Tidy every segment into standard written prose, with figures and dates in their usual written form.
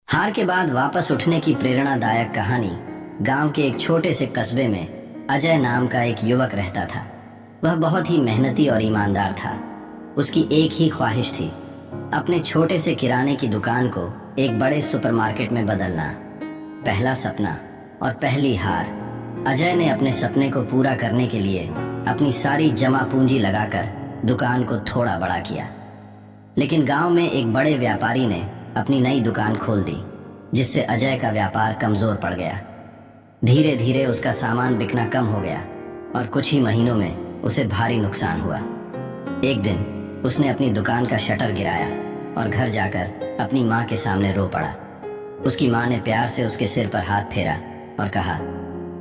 हार के बाद वापस उठने की प्रेरणादायक कहानी। गांव के एक छोटे से कस्बे में अजय नाम का एक युवक रहता था। वह बहुत ही मेहनती और ईमानदार था। उसकी एक ही ख्वाहिश थी, अपने छोटे से किराने की दुकान को एक बड़े सुपरमार्केट में बदलना। पहला सपना और पहली हार। अजय ने अपने सपने को पूरा करने के लिए अपनी सारी जमा पूंजी लगाकर दुकान को थोड़ा बड़ा किया। लेकिन गांव में एक बड़े व्यापारी ने अपनी नई दुकान खोल दी, जिससे अजय का व्यापार कमजोर पड़ गया। धीरे धीरे उसका सामान बिकना कम हो गया और कुछ ही महीनों में उसे भारी नुकसान हुआ। एक दिन उसने अपनी दुकान का शटर गिराया और घर जाकर अपनी माँ के सामने रो पड़ा। उसकी माँ ने प्यार से उसके सिर पर हाथ फेरा और कहा,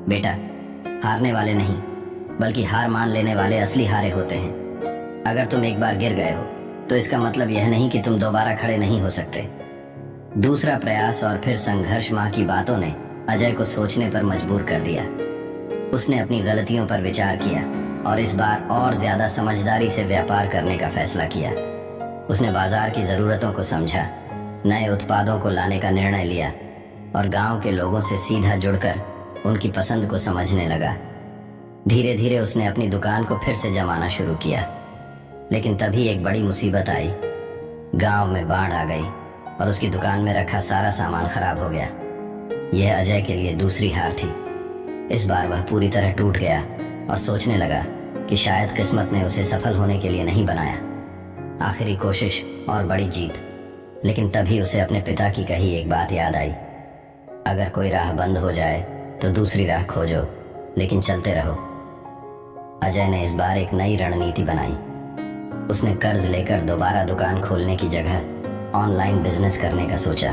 बेटा, हारने वाले नहीं बल्कि हार मान लेने वाले असली हारे होते हैं। अगर तुम एक बार गिर गए हो तो इसका मतलब यह नहीं कि तुम दोबारा खड़े नहीं हो सकते। दूसरा प्रयास और फिर संघर्ष। माँ की बातों ने अजय को सोचने पर मजबूर कर दिया। उसने अपनी गलतियों पर विचार किया और इस बार और ज्यादा समझदारी से व्यापार करने का फैसला किया। उसने बाजार की जरूरतों को समझा, नए उत्पादों को लाने का निर्णय लिया और गांव के लोगों से सीधा जुड़कर उनकी पसंद को समझने लगा। धीरे धीरे उसने अपनी दुकान को फिर से जमाना शुरू किया। लेकिन तभी एक बड़ी मुसीबत आई। गांव में बाढ़ आ गई और उसकी दुकान में रखा सारा सामान खराब हो गया। यह अजय के लिए दूसरी हार थी। इस बार वह पूरी तरह टूट गया और सोचने लगा कि शायद किस्मत ने उसे सफल होने के लिए नहीं बनाया। आखिरी कोशिश और बड़ी जीत। लेकिन तभी उसे अपने पिता की कही एक बात याद आई, अगर कोई राह बंद हो जाए तो दूसरी राह खोजो, लेकिन चलते रहो। अजय ने इस बार एक नई रणनीति बनाई। उसने कर्ज लेकर दोबारा दुकान खोलने की जगह ऑनलाइन बिजनेस करने का सोचा।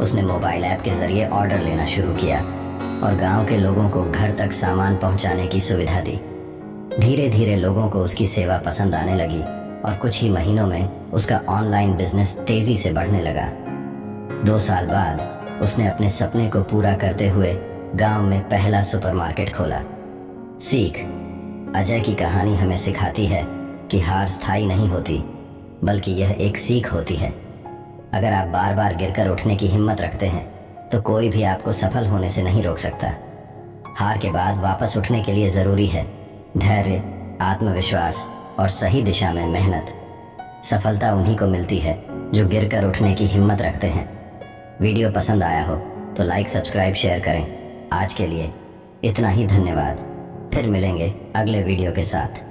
उसने मोबाइल ऐप के जरिए ऑर्डर लेना शुरू किया और गांव के लोगों को घर तक सामान पहुंचाने की सुविधा दी। धीरे धीरे लोगों को उसकी सेवा पसंद आने लगी और कुछ ही महीनों में उसका ऑनलाइन बिजनेस तेजी से बढ़ने लगा। 2 साल बाद उसने अपने सपने को पूरा करते हुए गांव में पहला सुपरमार्केट खोला। सीख। अजय की कहानी हमें सिखाती है कि हार स्थायी नहीं होती, बल्कि यह एक सीख होती है। अगर आप बार बार गिरकर उठने की हिम्मत रखते हैं तो कोई भी आपको सफल होने से नहीं रोक सकता। हार के बाद वापस उठने के लिए ज़रूरी है धैर्य, आत्मविश्वास और सही दिशा में मेहनत। सफलता उन्हीं को मिलती है जो गिरकर उठने की हिम्मत रखते हैं। वीडियो पसंद आया हो तो लाइक, सब्सक्राइब, शेयर करें। आज के लिए इतना ही। धन्यवाद। फिर मिलेंगे अगले वीडियो के साथ।